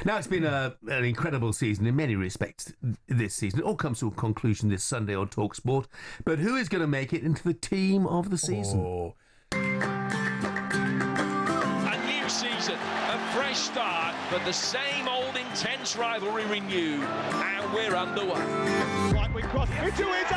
Now, it's been an incredible season in many respects this season. It all comes to a conclusion this Sunday on talkSPORT. But who is going to make it into the team of the season? A new season, a fresh start, but the same old intense rivalry renewed. And we're underway. Right wing cross into Isaac.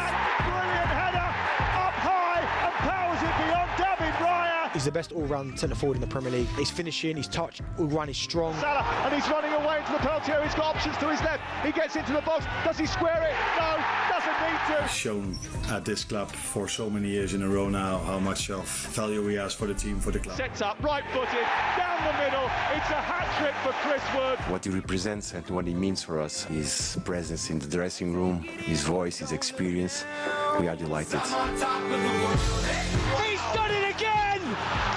Brilliant header. Up high and powers it beyond David Raya. He's the best all-round centre-forward in the Premier League. His finishing, his touch, all run is strong. Salah, and he's running away into the penalty area. He's got options to his left. He gets into the box. Does he square it? No, doesn't need to. Shown at this club for so many years in a row now how much of value he has for the team, for the club. Sets up, right-footed, down the middle. It's a hat-trick for Chris Wood. What he represents and what he means for us, his presence in the dressing room, his voice, his experience, we are delighted. He's done it again!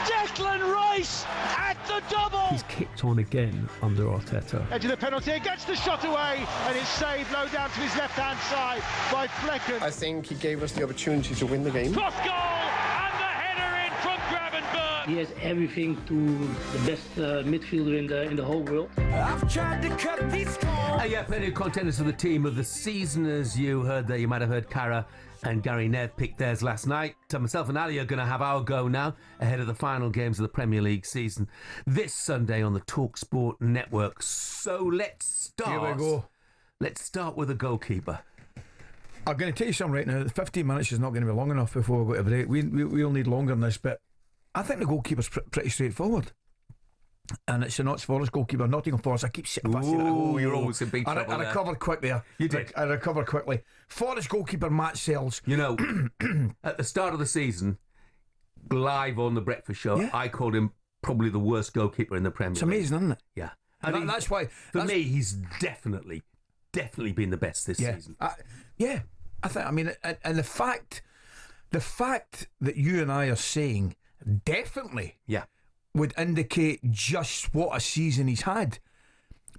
Declan Rice at the double! He's kicked on again under Arteta. Edge of the penalty, he gets the shot away, and it's saved low down to his left-hand side by Flecken. I think he gave us the opportunity to win the game. Cross goal, and the header in from Gravenberch. He has everything to the best midfielder in the whole world. I've tried to cut these goals. Yeah, plenty of contenders for the team of the season, as you heard there. You might have heard Cara and Gary Nev picked theirs last night. Myself and Ali are going to have our go now ahead of the final games of the Premier League season this Sunday on the talkSPORT network. So let's start. Here we go. Let's start with the goalkeeper. I'm going to tell you something right now. 15 minutes is not going to be long enough before we go to break. We'll need longer than this, but I think the goalkeeper's pretty straightforward. And it's a Notts Forest goalkeeper, Nottingham Forest. I keep saying that. Oh, you're always in big trouble. I recovered quick there. You did. I recovered quickly. Forest goalkeeper Matt Sells. You know, at the start of the season, live on the breakfast show, yeah, I called him probably the worst goalkeeper in the Premier League. It's amazing, isn't it? Yeah. And that's why. For me, he's definitely been the best this season. I mean, and the fact that you and I are saying definitely, yeah, would indicate just what a season he's had,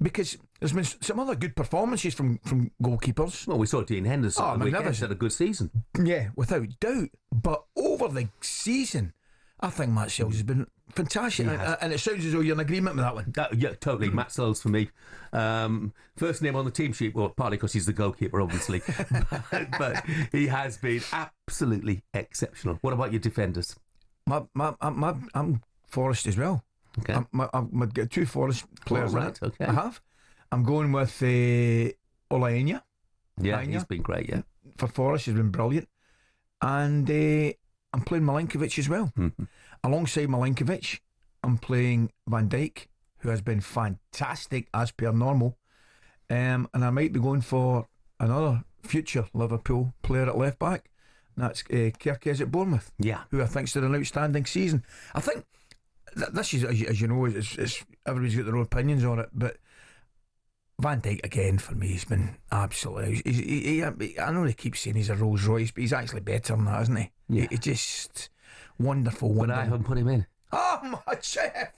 because there's been some other good performances from goalkeepers. Well, we saw Dean Henderson. Oh, He's had a good season. Yeah, without doubt. But over the season, I think Matt Sells has been fantastic, and it sounds as though you're in agreement with that one. Yeah, totally. Matt Sells for me. First name on the team sheet, well, partly because he's the goalkeeper, obviously, but he has been absolutely exceptional. What about your defenders? I'm Forest as well. Okay. I've got two Forest players. Right, okay. I have. I'm going with Olaenya. Yeah, he's been great, yeah. For Forest, he's been brilliant. And I'm playing Milinkovic as well. Mm-hmm. Alongside Milinkovic, I'm playing Van Dijk, who has been fantastic as per normal. And I might be going for another future Liverpool player at left back. And that's Kerkez at Bournemouth. Yeah. Who I think's done an outstanding season. I think this is, as you know, it's everybody's got their own opinions on it, but Van Dijk again for me has been absolutely. I know they keep saying he's a Rolls Royce, but he's actually better than that, isn't he? Yeah. He's just wonderful. But I haven't put him in. Oh my chef!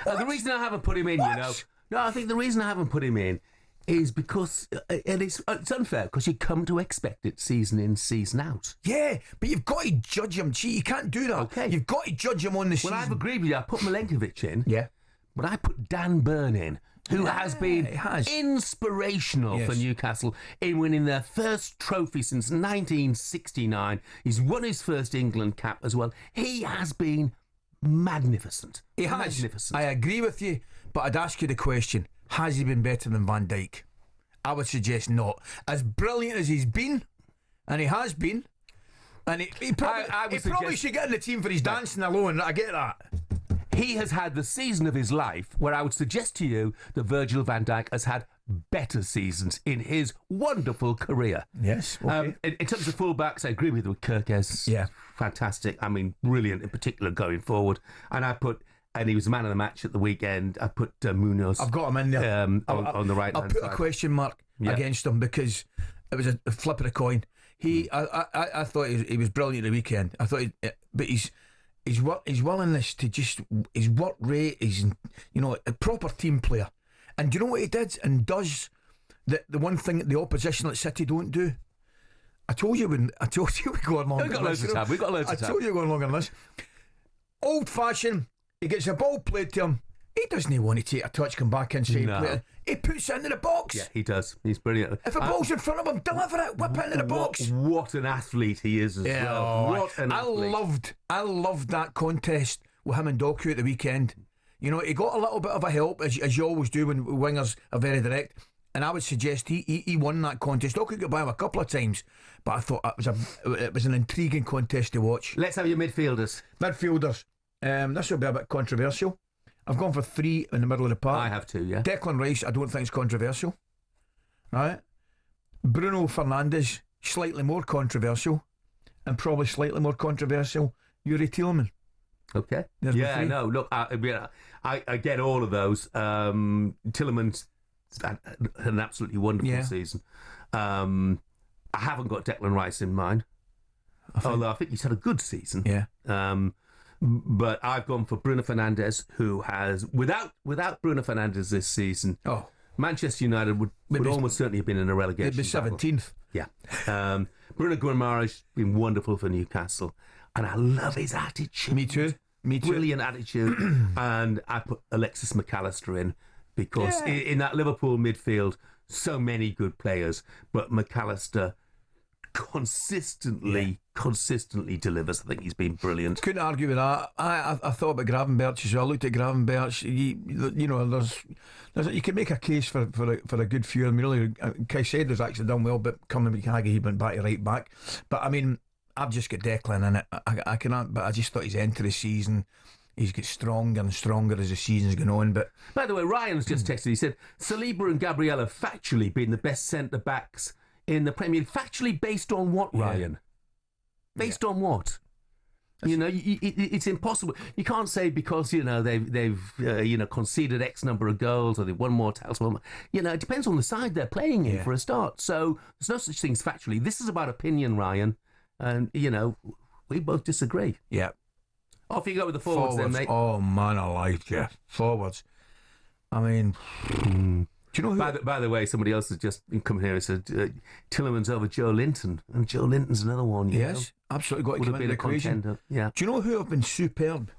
The reason I haven't put him in, I think the reason I haven't put him in is because, and it's unfair, because you come to expect it season in, season out. Yeah, but you've got to judge him. Gee, you can't do that. Okay. You've got to judge him on the season. Well, I've agreed with you. I put Milinkovic in. Yeah. But I put Dan Burn in, who has been inspirational for Newcastle in winning their first trophy since 1969. He's won his first England cap as well. He has been magnificent. He has. Magnificent. I agree with you, but I'd ask you the question, has he been better than Van Dijk? I would suggest not. As brilliant as he's been, and he has been, and he probably should get in the team for his dancing alone. I get that. He has had the season of his life where I would suggest to you that Virgil van Dijk has had better seasons in his wonderful career. Yes. Okay. In terms of fullbacks, I agree with Kerkez. Yeah. Fantastic. I mean, brilliant in particular going forward. And he was the man of the match at the weekend. I put Munoz. I've got him in there. On the right hand side. I'll put a question mark against him because it was a flip of a coin. I thought he was brilliant the weekend. I thought, but his willingness to just his work rate, his a proper team player. And do you know what he did and does? The one thing that the opposition at City don't do. I told you we go on longer. We've got loads of time. I told you we're going longer than this. Old fashioned. He gets a ball played to him. He doesn't want to take a touch, come back inside. No. He puts it into the box. Yeah, he does. He's brilliant. If a ball's in front of him, deliver it, whip it into the box. What an athlete he is as well. What an athlete. I loved that contest with him and Doku at the weekend. You know, he got a little bit of a help, as you always do when wingers are very direct. And I would suggest he won that contest. Doku got by him a couple of times, but I thought it was an intriguing contest to watch. Let's have your midfielders. Midfielders. This will be a bit controversial. I've gone for 3 in the middle of the park. I have 2, yeah. Declan Rice, I don't think it's controversial. Right? Bruno Fernandes, slightly more controversial. And probably slightly more controversial, Yuri Tielemans. Okay. There's yeah, no, look, I get all of those. Tielemans had an absolutely wonderful season. I haven't got Declan Rice in mind. Although I think he's had a good season. Yeah. But I've gone for Bruno Fernandes, who has, without Bruno Fernandes this season, Manchester United would almost certainly have been in a relegation. It'd be 17th. Yeah. Bruno Guimaraes been wonderful for Newcastle, and I love his attitude. Me too. Brilliant attitude. And I put Alexis McAllister in because in that Liverpool midfield, so many good players, but McAllister consistently delivers. I think he's been brilliant. Couldn't argue with that. I thought about Gravenberch as well. I looked at Gravenberch. You know, there's you can make a case for a good few. I mean, really, Caicedo's actually done well, but coming with Hagi, he went back to right back. But I mean, I've just got Declan in it. I cannot. But I just thought his end to the season, he's got stronger and stronger as the season's going on. But by the way, Ryan's just texted. He said Saliba and Gabriel have factually been the best centre backs in the Premier League. Factually based on what, Ryan? Based on what? You know, it's impossible. You can't say because, you know, they've conceded X number of goals or they've won more titles. You know, it depends on the side they're playing in for a start. So there's no such thing as factually. This is about opinion, Ryan. And, you know, we both disagree. Yeah. Off you go with the forwards then, mate. Oh, man, I like Jeff. Forwards. I mean... Do you know who? By the way, somebody else has just come here and said Tielemans over Joe Linton, and Joe Linton's another one. Yes, absolutely got to come into the equation. Contender. Yeah. Do you know who have been superb?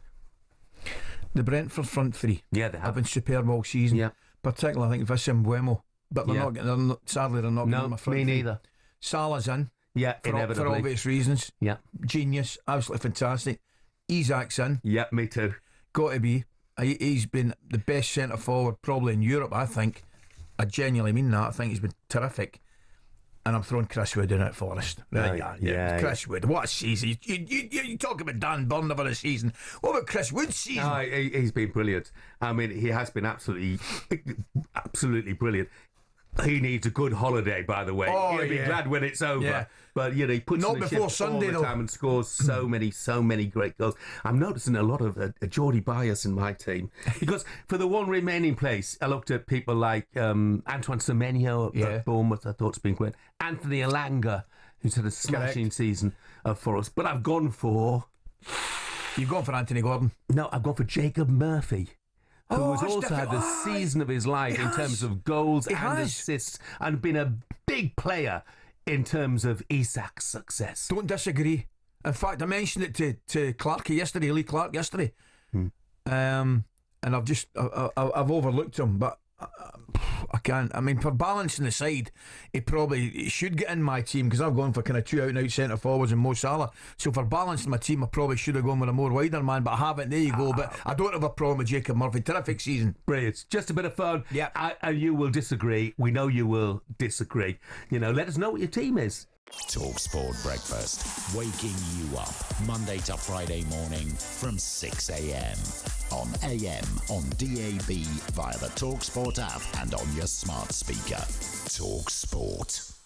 The Brentford front three. Yeah, they have been superb all season. Yeah, particularly I think Wissam Buemo, but they're sadly they're not. No, my front me three. neither. Salah's in. Yeah, inevitably for obvious reasons. Yeah, genius, absolutely fantastic. Isak's in. Yeah, me too. Got to be. He's been the best centre forward probably in Europe, I think. I genuinely mean that. I think he's been terrific. And I'm throwing Chris Wood in at Forest. Yeah. Chris Wood, what a season. You talk about Dan Burn over a season. What about Chris Wood's season? Oh, he's been brilliant. I mean, he has been absolutely brilliant. He needs a good holiday, by the way. He'll be glad when it's over. Yeah. But, you know, he puts in the before shift Sunday, all the time and scores so many great goals. I'm noticing a lot of a Geordie bias in my team. Because for the one remaining place, I looked at people like Antoine Semenyo at Bournemouth. I thought's been great. Anthony Elanga, who's had a smashing season for us. But I've gone for... You've gone for Anthony Gordon? No, I've gone for Jacob Murphy, who has also had the season of his life in terms of goals and assists and been a big player in terms of Isak's success. Don't disagree. In fact, I mentioned it to Clarkey yesterday, Lee Clark yesterday. And I've overlooked him, but I can't. I mean, for balancing the side, he probably should get in my team because I've gone for kind of 2 out-and-out centre forwards and Mo Salah. So for balancing my team, I probably should have gone with a more wider man, but I haven't. There you go. But I don't have a problem with Jacob Murphy. Terrific season. Brilliant. Just a bit of fun. Yeah. And you will disagree. We know you will disagree. You know, let us know what your team is. talkSPORT Breakfast, waking you up Monday to Friday morning from 6 a.m. on AM, on DAB, via the talkSPORT app and on your smart speaker. talkSPORT.